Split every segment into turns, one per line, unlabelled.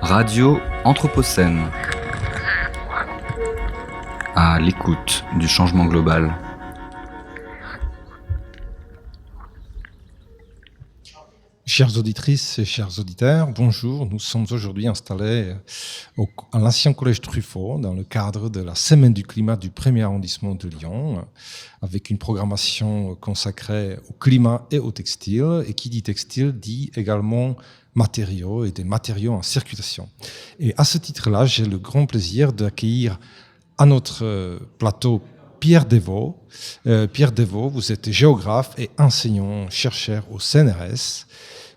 Radio Anthropocène, à l'écoute du changement global.
Chères auditrices et chers auditeurs, bonjour. Nous sommes aujourd'hui installés à l'ancien collège Truffaut dans le cadre de la Semaine du climat du 1er arrondissement de Lyon, avec une programmation consacrée au climat et au textile. Et qui dit textile dit également matériaux et des matériaux en circulation. Et à ce titre-là, j'ai le grand plaisir d'accueillir à notre plateau Pierre Devaux. Pierre Devaux, vous êtes géographe et enseignant-chercheur au CNRS.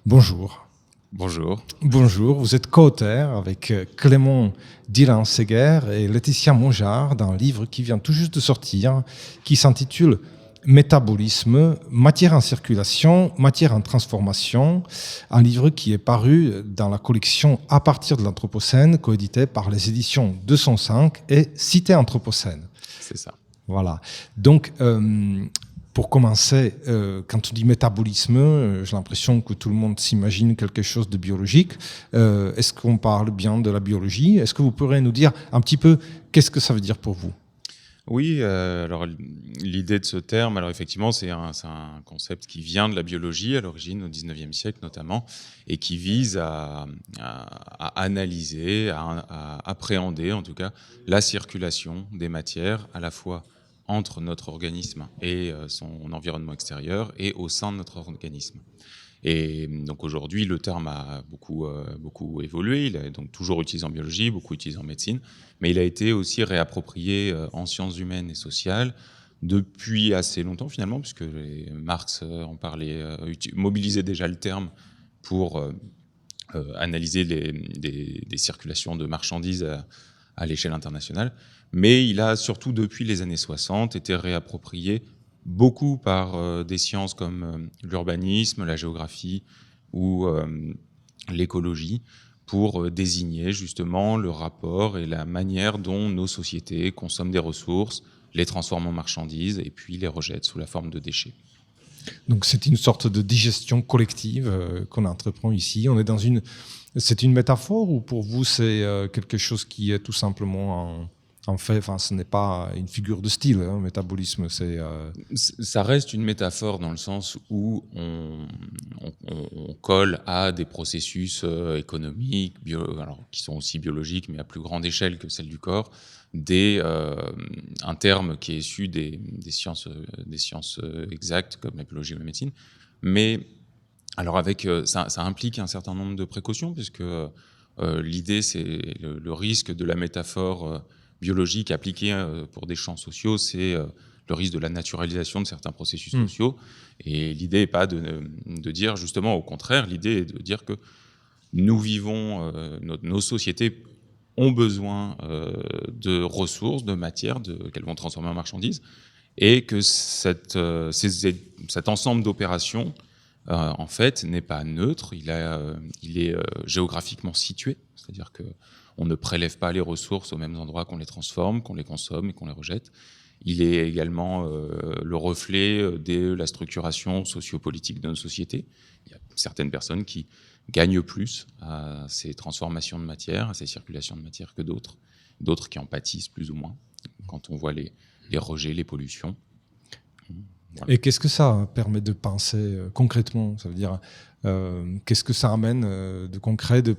Bonjour.
Bonjour.
Bonjour, vous êtes co-auteur avec Clément Dylan-Séguer et Laetitia Mongeard d'un livre qui vient tout juste de sortir, qui s'intitule Métabolisme, matière en circulation, matière en transformation, un livre qui est paru dans la collection À partir de l'Anthropocène, coédité par les éditions 205 et Cité Anthropocène.
C'est ça.
Voilà. Donc, pour commencer, quand on dit métabolisme, j'ai l'impression que tout le monde s'imagine quelque chose de biologique. Est-ce qu'on parle bien de la biologie ? Est-ce que vous pourrez nous dire un petit peu qu'est-ce que ça veut dire pour vous ?
Oui, alors l'idée de ce terme, alors effectivement, c'est un concept qui vient de la biologie à l'origine, au 19e siècle notamment, et qui vise à analyser, à appréhender en tout cas la circulation des matières à la fois entre notre organisme et son environnement extérieur et au sein de notre organisme. Et donc aujourd'hui, le terme a beaucoup évolué. Il est donc toujours utilisé en biologie, beaucoup utilisé en médecine, mais il a été aussi réapproprié en sciences humaines et sociales depuis assez longtemps finalement, puisque Marx en parlait, mobilisait déjà le terme pour analyser des circulations de marchandises à l'échelle internationale. Mais il a surtout depuis les années 60 été réapproprié beaucoup par des sciences comme l'urbanisme, la géographie ou l'écologie pour désigner justement le rapport et la manière dont nos sociétés consomment des ressources, les transforment en marchandises et puis les rejettent sous la forme de déchets.
Donc c'est une sorte de digestion collective qu'on entreprend ici. C'est une métaphore ou pour vous c'est quelque chose qui est tout simplement en fait, enfin, ce n'est pas une figure de style, métabolisme,
Ça reste une métaphore dans le sens où on colle à des processus économiques, alors, qui sont aussi biologiques, mais à plus grande échelle que celle du corps, un terme qui est issu des sciences exactes, comme la biologie ou la médecine. Mais alors ça implique un certain nombre de précautions, puisque l'idée, c'est le risque de la métaphore biologique appliquée pour des champs sociaux, c'est le risque de la naturalisation de certains processus sociaux. Et l'idée n'est pas de dire, justement, au contraire, l'idée est de dire que nous vivons, nos sociétés ont besoin de ressources, de matières qu'elles vont transformer en marchandises, et que cet ensemble d'opérations, en fait, n'est pas neutre, il est géographiquement situé, c'est-à-dire que on ne prélève pas les ressources aux mêmes endroits qu'on les transforme, qu'on les consomme et qu'on les rejette. Il est également le reflet de la structuration sociopolitique de nos sociétés. Il y a certaines personnes qui gagnent plus à ces transformations de matière, à ces circulations de matière que d'autres qui en pâtissent plus ou moins, quand on voit les rejets, les pollutions.
Voilà. Et qu'est-ce que ça permet de penser concrètement ? Ça veut dire, qu'est-ce que ça amène de concret de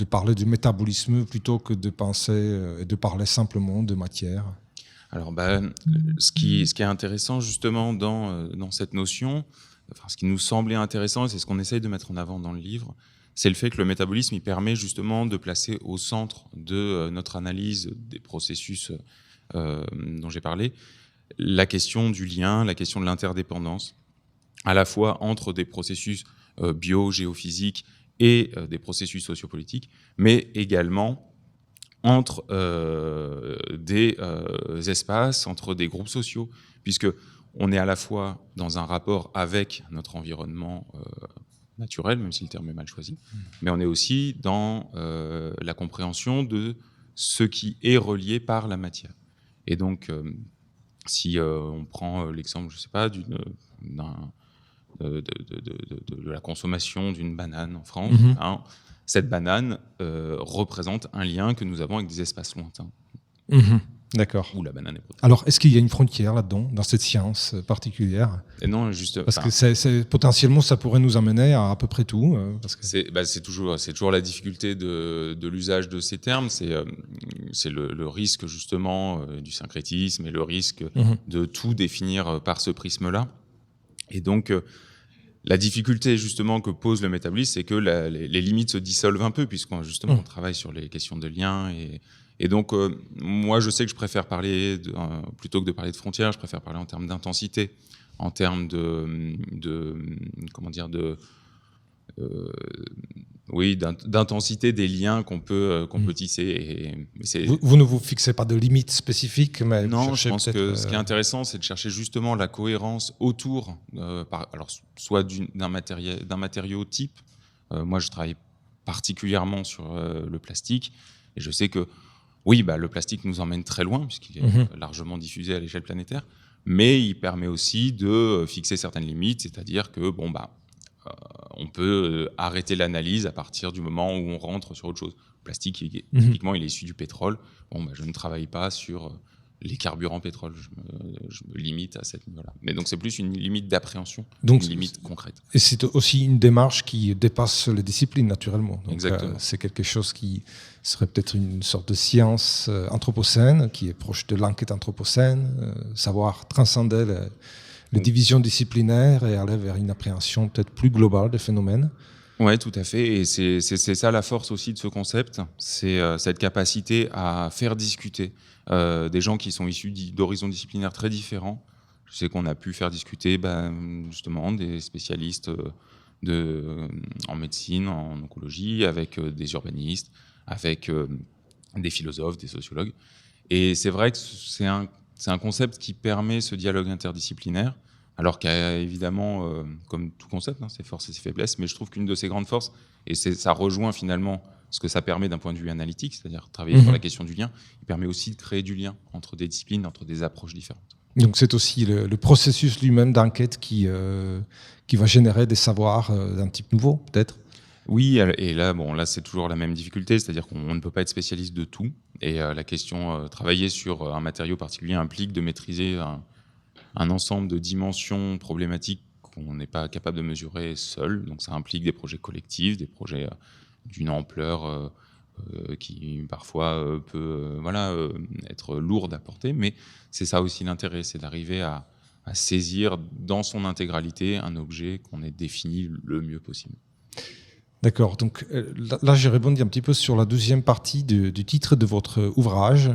parler du métabolisme plutôt que de penser et de parler simplement de matière ?
Alors, ce qui est intéressant justement dans cette notion, enfin, ce qui nous semblait intéressant, et c'est ce qu'on essaye de mettre en avant dans le livre, c'est le fait que le métabolisme, il permet justement de placer au centre de notre analyse des processus dont j'ai parlé, la question du lien, la question de l'interdépendance, à la fois entre des processus bio-géophysiques et des processus sociopolitiques, mais également entre des espaces, entre des groupes sociaux, puisque on est à la fois dans un rapport avec notre environnement naturel, même si le terme est mal choisi, mais on est aussi dans la compréhension de ce qui est relié par la matière. Et donc, si on prend l'exemple, je ne sais pas, de la consommation d'une banane en France, cette banane représente un lien que nous avons avec des espaces lointains.
D'accord.
Où la banane est protégée.
Alors, est-ce qu'il y a une frontière là-dedans, dans cette science particulière?
Et non, juste
parce que potentiellement, ça pourrait nous amener à peu près tout. Parce que...
c'est toujours la difficulté de l'usage de ces termes. C'est le risque justement du syncrétisme et le risque de tout définir par ce prisme-là. Et donc, la difficulté justement que pose le métabolisme, c'est que les limites se dissolvent un peu, puisqu'on justement on travaille sur les questions de lien. Et donc, moi, je sais que je préfère parler, plutôt que de parler de frontières, je préfère parler en termes d'intensité, en termes d'intensité des liens qu'on peut tisser.
Vous ne vous fixez pas de limites spécifiques, mais
non, je pense que ce qui est intéressant, c'est de chercher justement la cohérence autour, soit d'un matériau type. Moi, je travaille particulièrement sur le plastique, et je sais que oui, le plastique nous emmène très loin, puisqu'il est largement diffusé à l'échelle planétaire, mais il permet aussi de fixer certaines limites, c'est-à-dire que on peut arrêter l'analyse à partir du moment où on rentre sur autre chose. Le plastique, typiquement, il est issu du pétrole. Je ne travaille pas sur les carburants pétrole. Je me limite à cette niveau-là. Mais donc, c'est plus une limite d'appréhension, une limite concrète.
Et c'est aussi une démarche qui dépasse les disciplines, naturellement. Donc,
exactement.
C'est quelque chose qui serait peut-être une sorte de science anthropocène, qui est proche de l'enquête anthropocène, savoir transcender les divisions disciplinaires et aller vers une appréhension peut-être plus globale des phénomènes.
Oui, tout à fait. Et c'est ça la force aussi de ce concept, c'est cette capacité à faire discuter des gens qui sont issus d'horizons disciplinaires très différents. Je sais qu'on a pu faire discuter justement des spécialistes en médecine, en oncologie, avec des urbanistes, avec des philosophes, des sociologues. Et c'est vrai que c'est un concept qui permet ce dialogue interdisciplinaire, alors qu'il y a évidemment, comme tout concept, ses forces et ses faiblesses, mais je trouve qu'une de ses grandes forces, et ça rejoint finalement ce que ça permet d'un point de vue analytique, c'est-à-dire travailler sur la question du lien, il permet aussi de créer du lien entre des disciplines, entre des approches différentes.
Donc c'est aussi le processus lui-même d'enquête qui va générer des savoirs d'un type nouveau, peut-être?
Oui, et là c'est toujours la même difficulté, c'est-à-dire qu'on ne peut pas être spécialiste de tout, et la question, travailler sur un matériau particulier implique de maîtriser un ensemble de dimensions problématiques qu'on n'est pas capable de mesurer seul. Donc ça implique des projets collectifs, des projets d'une ampleur qui parfois peut être lourde à porter, mais c'est ça aussi l'intérêt, c'est d'arriver à saisir dans son intégralité un objet qu'on ait défini le mieux possible.
D'accord, donc là j'ai rebondi un petit peu sur la deuxième partie du titre de votre ouvrage,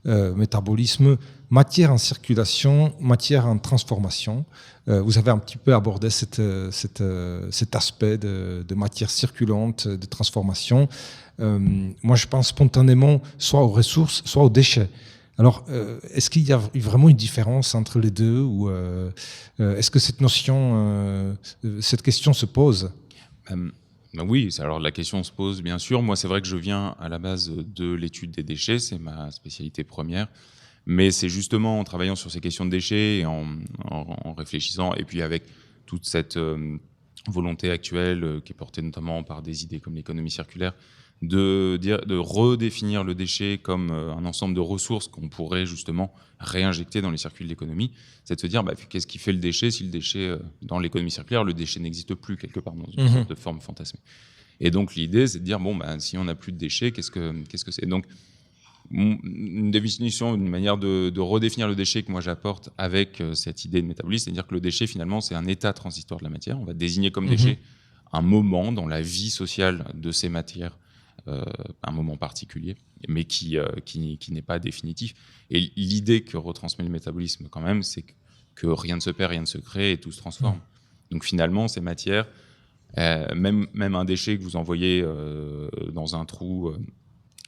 Métabolisme, matière en circulation, matière en transformation. Vous avez un petit peu abordé cet aspect de matière circulante, de transformation. Moi je pense spontanément soit aux ressources, soit aux déchets. Alors, est-ce qu'il y a vraiment une différence entre les deux, ou est-ce que cette question se pose?
Oui, alors la question se pose bien sûr. Moi, c'est vrai que je viens à la base de l'étude des déchets, c'est ma spécialité première. Mais c'est justement en travaillant sur ces questions de déchets et en réfléchissant, et puis avec toute cette volonté actuelle qui est portée notamment par des idées comme l'économie circulaire, de redéfinir le déchet comme un ensemble de ressources qu'on pourrait justement réinjecter dans les circuits de l'économie. C'est de se dire, qu'est-ce qui fait le déchet si le déchet, dans l'économie circulaire, le déchet n'existe plus quelque part dans une sorte de forme fantasmée. Et donc l'idée, c'est de dire, si on n'a plus de déchets, qu'est-ce que c'est? Donc, une définition, une manière de redéfinir le déchet que moi j'apporte avec cette idée de métabolisme, c'est-à-dire que le déchet, finalement, c'est un état transitoire de la matière. On va désigner comme déchet un moment dans la vie sociale de ces matières, un moment particulier, mais qui n'est pas définitif. Et l'idée que retransmet le métabolisme, quand même, c'est que rien ne se perd, rien ne se crée et tout se transforme. Donc finalement, ces matières, même un déchet que vous envoyez dans un trou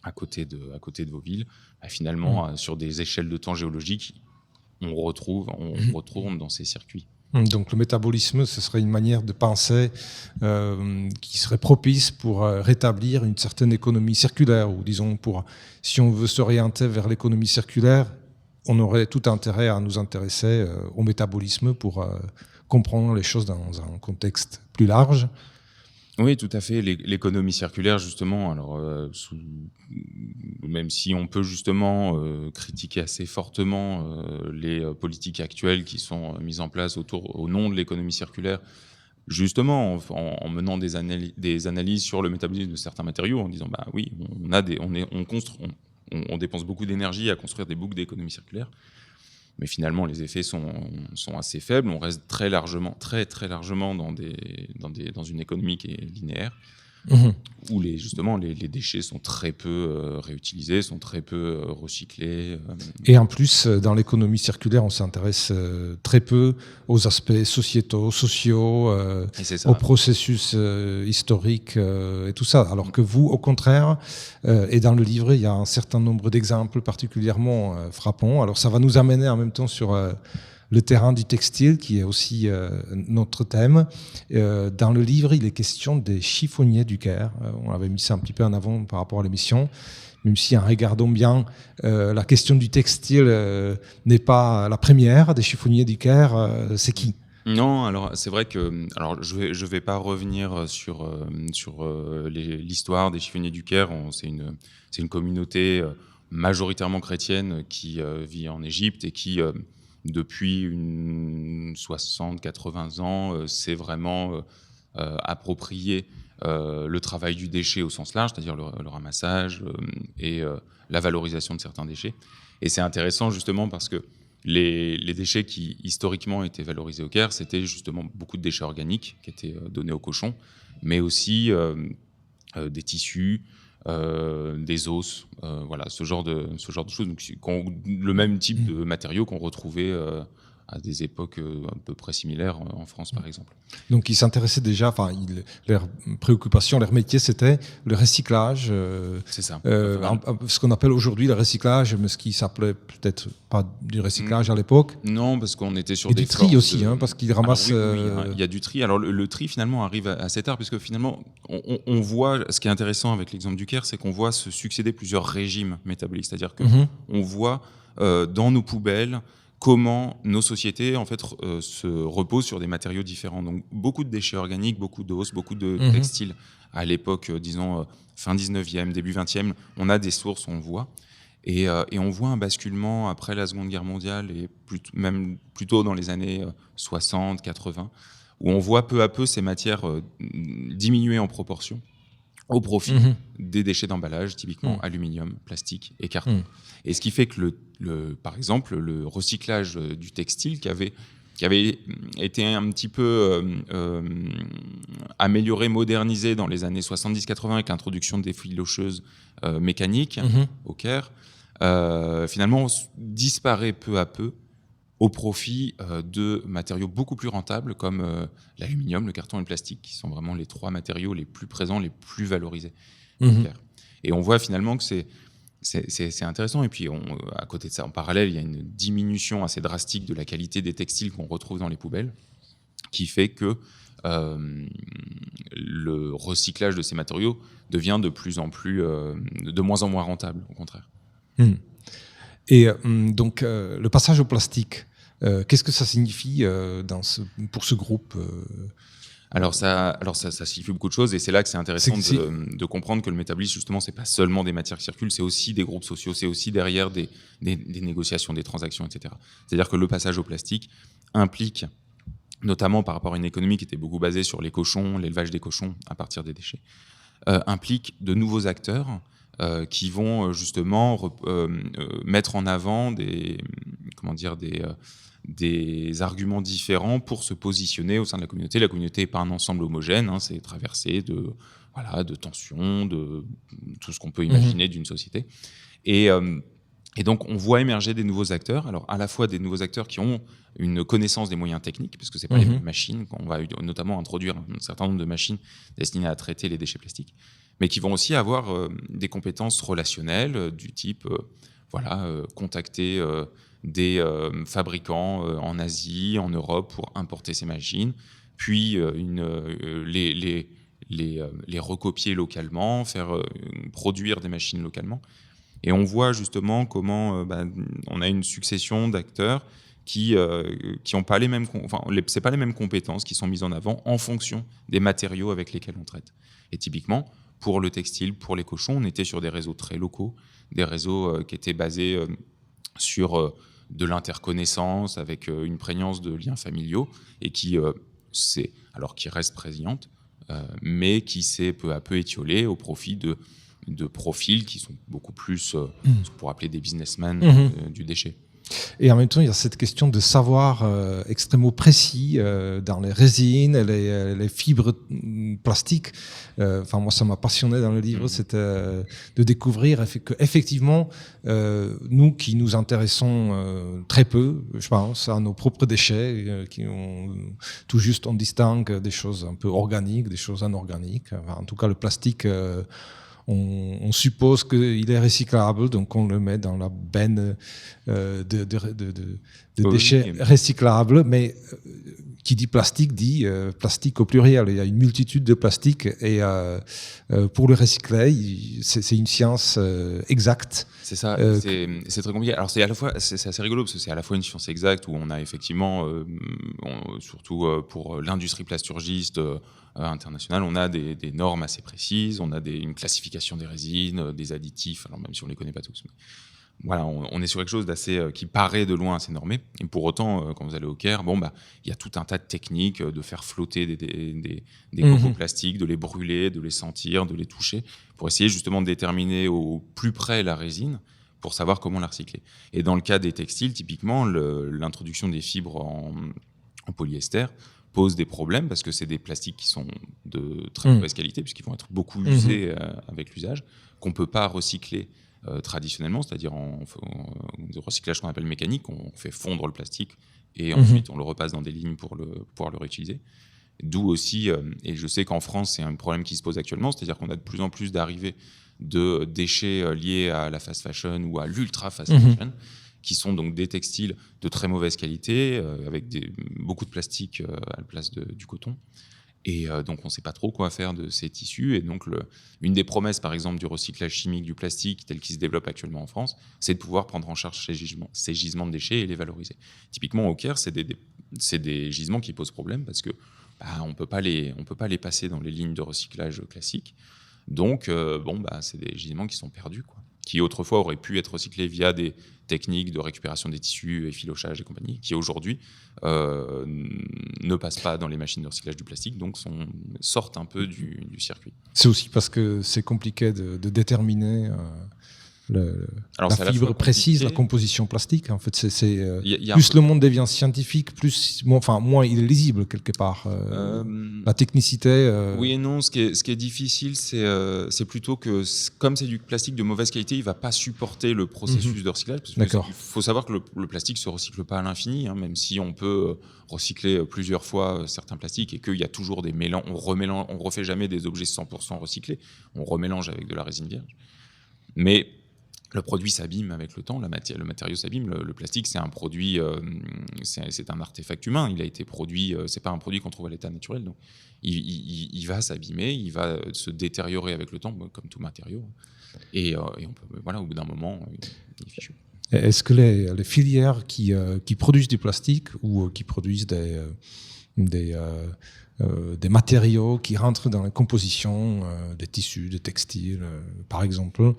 à côté de vos villes, finalement, sur des échelles de temps géologiques, on retourne dans ces circuits.
Donc le métabolisme, ce serait une manière de penser qui serait propice pour rétablir une certaine économie circulaire, ou disons, si on veut s'orienter vers l'économie circulaire, on aurait tout intérêt à nous intéresser au métabolisme pour comprendre les choses dans un contexte plus large.
Oui, tout à fait. L'économie circulaire, justement, alors même si on peut justement critiquer assez fortement les politiques actuelles qui sont mises en place au nom de l'économie circulaire, justement en menant des analyses sur le métabolisme de certains matériaux, en disant bah oui, on dépense beaucoup d'énergie à construire des boucles d'économie circulaire. Mais finalement, les effets sont assez faibles. On reste très largement dans une économie qui est linéaire, où justement les déchets sont très peu réutilisés, sont très peu recyclés.
Et en plus, dans l'économie circulaire, on s'intéresse très peu aux aspects sociaux, au processus historique et tout ça. Alors que vous, au contraire, et dans le livret, il y a un certain nombre d'exemples particulièrement frappants. Alors ça va nous amener en même temps sur le terrain du textile, qui est aussi notre thème. Dans le livre, il est question des chiffonniers du Caire. On avait mis ça un petit peu en avant par rapport à l'émission. Même si, en regardant bien, la question du textile n'est pas la première des chiffonniers du Caire. C'est qui ?
Non, alors c'est vrai que je vais pas revenir sur l'histoire des chiffonniers du Caire. C'est une communauté majoritairement chrétienne qui vit en Égypte et qui depuis 60-80 ans s'est vraiment approprié le travail du déchet au sens large, c'est-à-dire le ramassage et la valorisation de certains déchets. Et c'est intéressant justement parce que les déchets qui historiquement étaient valorisés au Caire, c'était justement beaucoup de déchets organiques qui étaient donnés aux cochons, mais aussi des tissus, des os, voilà, ce genre de choses. Donc, le même type de matériaux qu'on retrouvait à des époques à peu près similaires en France, par exemple.
Donc, ils s'intéressaient déjà, leur préoccupation, leur métier, c'était le recyclage.
C'est ça.
Ce qu'on appelle aujourd'hui le recyclage, mais ce qui s'appelait peut-être pas du recyclage à l'époque.
Non, parce qu'on était sur
et
des
du tri aussi, parce qu'ils ramassent.
Alors, oui, il y a du tri. Alors, le tri, finalement, arrive assez tard, puisque finalement, on voit, ce qui est intéressant avec l'exemple du Caire, c'est qu'on voit se succéder plusieurs régimes métaboliques. C'est-à-dire qu'on voit dans nos poubelles comment nos sociétés en fait se reposent sur des matériaux différents. Donc beaucoup de déchets organiques, beaucoup d'os, beaucoup de textiles. À l'époque, disons fin 19e, début 20e, on a des sources, on le voit. Et on voit un basculement après la Seconde Guerre mondiale et même plutôt dans les années 60, 80, où on voit peu à peu ces matières diminuer en proportion au profit des déchets d'emballage, typiquement aluminium, plastique et carton. Et ce qui fait que, par exemple, le recyclage du textile qui avait été un petit peu amélioré, modernisé dans les années 70-80 avec l'introduction des filocheuses mécaniques au Caire, finalement disparaît peu à peu au profit de matériaux beaucoup plus rentables comme l'aluminium, le carton et le plastique, qui sont vraiment les trois matériaux les plus présents, les plus valorisés. Et on voit finalement que c'est intéressant. Et puis, à côté de ça, en parallèle, il y a une diminution assez drastique de la qualité des textiles qu'on retrouve dans les poubelles, qui fait que le recyclage de ces matériaux devient de moins en moins rentable, au contraire.
Et donc, le passage au plastique, qu'est-ce que ça signifie pour ce groupe
Alors ça signifie beaucoup de choses, et c'est là que c'est intéressant de comprendre que le métabolisme, justement, c'est pas seulement des matières qui circulent, c'est aussi des groupes sociaux, c'est aussi derrière des négociations, des transactions, etc. C'est-à-dire que le passage au plastique implique, notamment par rapport à une économie qui était beaucoup basée sur les cochons, l'élevage des cochons à partir des déchets, implique de nouveaux acteurs qui vont justement mettre en avant des arguments différents pour se positionner au sein de la communauté. La communauté n'est pas un ensemble homogène, c'est traversé de tensions, de tout ce qu'on peut imaginer d'une société. Et donc, on voit émerger des nouveaux acteurs. Alors, à la fois des nouveaux acteurs qui ont une connaissance des moyens techniques, parce que ce n'est pas les mêmes machines. On va notamment introduire un certain nombre de machines destinées à traiter les déchets plastiques, mais qui vont aussi avoir des compétences relationnelles du type contacter des fabricants en Asie, en Europe pour importer ces machines, puis les recopier localement, faire produire des machines localement. Et on voit justement comment on a une succession d'acteurs qui ont pas les mêmes, c'est pas les mêmes compétences qui sont mises en avant en fonction des matériaux avec lesquels on traite. Et typiquement, pour le textile, pour les cochons, on était sur des réseaux très locaux, des réseaux qui étaient basés sur de l'interconnaissance, avec une prégnance de liens familiaux, et qui reste présente, mais qui s'est peu à peu étiolée au profit de profils qui sont beaucoup plus ce qu'on pourrait appeler des businessmen du déchet.
Et en même temps, il y a cette question de savoir extrêmement précis dans les résines, les fibres plastiques. Moi, ça m'a passionné dans le livre, c'était de découvrir qu'effectivement, nous qui nous intéressons très peu, je pense, à nos propres déchets, tout juste on distingue des choses un peu organiques, des choses anorganiques. En tout cas, le plastique... On suppose qu'il est recyclable, donc on le met dans la benne de déchets recyclables, mais qui dit plastique au pluriel. Il y a une multitude de plastiques et pour le recycler, c'est une science exacte.
C'est ça, c'est très compliqué. Alors c'est assez rigolo parce que c'est à la fois une science exacte où on a effectivement, surtout pour l'industrie plasturgiste internationale, on a des normes assez précises, on a une classification des résines, des additifs, alors même si on les connaît pas tous. Mais voilà, on est sur quelque chose d'assez qui paraît de loin assez normé. Et pour autant, quand vous allez au Caire, il y a tout un tas de techniques de faire flotter des cocos plastiques, de les brûler, de les sentir, de les toucher, pour essayer justement de déterminer au plus près la résine, pour savoir comment la recycler. Et dans le cas des textiles, typiquement, l'introduction des fibres en polyester pose des problèmes parce que c'est des plastiques qui sont de très mauvaise qualité puisqu'ils vont être beaucoup usés avec l'usage, qu'on ne peut pas recycler traditionnellement, c'est-à-dire en recyclage qu'on appelle mécanique, on fait fondre le plastique et ensuite on le repasse dans des lignes pour pouvoir le réutiliser. D'où aussi, et je sais qu'en France c'est un problème qui se pose actuellement, c'est-à-dire qu'on a de plus en plus d'arrivées de déchets liés à la fast fashion ou à l'ultra fast fashion, qui sont donc des textiles de très mauvaise qualité, avec beaucoup de plastique à la place du coton. Et donc, on ne sait pas trop quoi faire de ces tissus. Et donc, une des promesses, par exemple, du recyclage chimique du plastique, tel qu'il se développe actuellement en France, c'est de pouvoir prendre en charge ces gisements de déchets et les valoriser. Typiquement, au Caire, c'est des gisements qui posent problème parce que on peut pas les passer dans les lignes de recyclage classiques. Donc, c'est des gisements qui sont perdus, quoi, qui autrefois auraient pu être recyclés via des techniques de récupération des tissus, effilochage et compagnie, qui aujourd'hui ne passent pas dans les machines de recyclage du plastique, donc sortent un peu du circuit.
C'est aussi parce que c'est compliqué de déterminer la fibre précise, la composition plastique. En fait, plus le monde devient scientifique, moins il est lisible quelque part. La technicité.
Oui et non. Ce qui est difficile, c'est plutôt que comme c'est du plastique de mauvaise qualité, il va pas supporter le processus de recyclage. Parce que il faut savoir que le plastique se recycle pas à l'infini, même si on peut recycler plusieurs fois certains plastiques et qu'il y a toujours des mélanges. On refait jamais des objets 100% recyclés. On remélange avec de la résine vierge. Mais le produit s'abîme avec le temps, le matériau s'abîme. Le plastique, c'est un produit, c'est un artefact humain. Il a été produit, c'est pas un produit qu'on trouve à l'état naturel. Donc, il va s'abîmer, il va se détériorer avec le temps, comme tout matériau. Et on peut, au bout d'un moment, il est fichu.
Est-ce que les filières qui produisent du plastique ou qui produisent des matériaux qui rentrent dans la composition des tissus, des textiles, par exemple.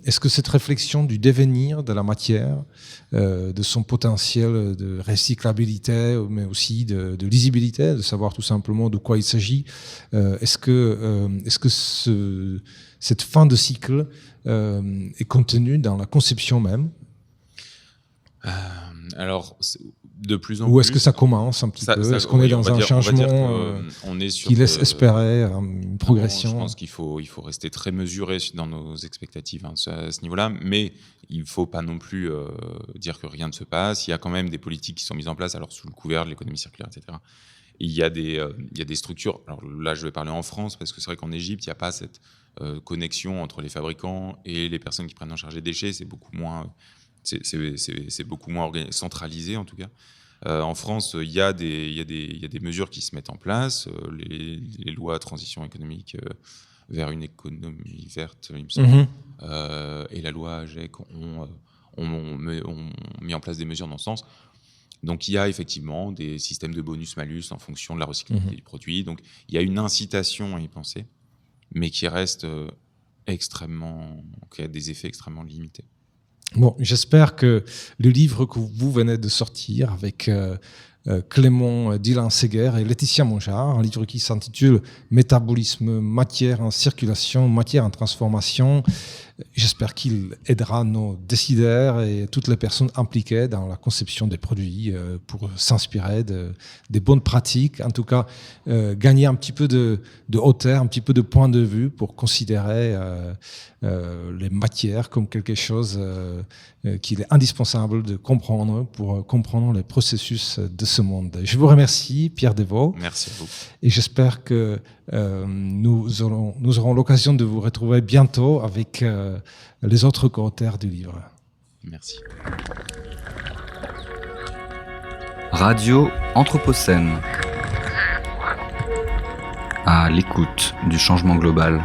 Est-ce que cette réflexion du devenir de la matière, de son potentiel de recyclabilité, mais aussi de lisibilité, de savoir tout simplement de quoi il s'agit, est-ce que cette fin de cycle est contenue dans la conception même?
Alors, de plus en plus.
Ou est-ce que ça commence un petit peu? Est-ce qu'on est dans un changement qui laisse espérer une progression?
Je pense qu'il faut rester très mesuré dans nos expectatives à ce niveau-là, mais il ne faut pas non plus dire que rien ne se passe. Il y a quand même des politiques qui sont mises en place, alors sous le couvert de l'économie circulaire, etc. Il y a des structures. Alors là, je vais parler en France, parce que c'est vrai qu'en Égypte, il n'y a pas cette connexion entre les fabricants et les personnes qui prennent en charge les déchets. C'est beaucoup moins... C'est beaucoup moins centralisé, en tout cas. En France, il y a des mesures qui se mettent en place, les lois transition économique vers une économie verte, il me semble, et la loi AGEC ont mis en place des mesures dans ce sens. Donc, il y a effectivement des systèmes de bonus-malus en fonction de la recyclabilité du produit. Donc, il y a une incitation à y penser, mais qui reste qui a des effets extrêmement limités.
Bon, j'espère que le livre que vous venez de sortir avec Clément Dillin-Séguer et Laetitia Mongeard, un livre qui s'intitule Métabolisme, matière en circulation, matière en transformation. J'espère qu'il aidera nos décideurs et toutes les personnes impliquées dans la conception des produits pour s'inspirer des bonnes pratiques. En tout cas, gagner un petit peu de hauteur, un petit peu de point de vue pour considérer les matières comme quelque chose qu'il est indispensable de comprendre pour comprendre les processus de ce monde. Je vous remercie, Pierre Devaux.
Merci à vous.
Et j'espère que nous aurons l'occasion de vous retrouver bientôt avec les autres co-auteurs du livre.
Merci.
Radio Anthropocène. À l'écoute du changement global.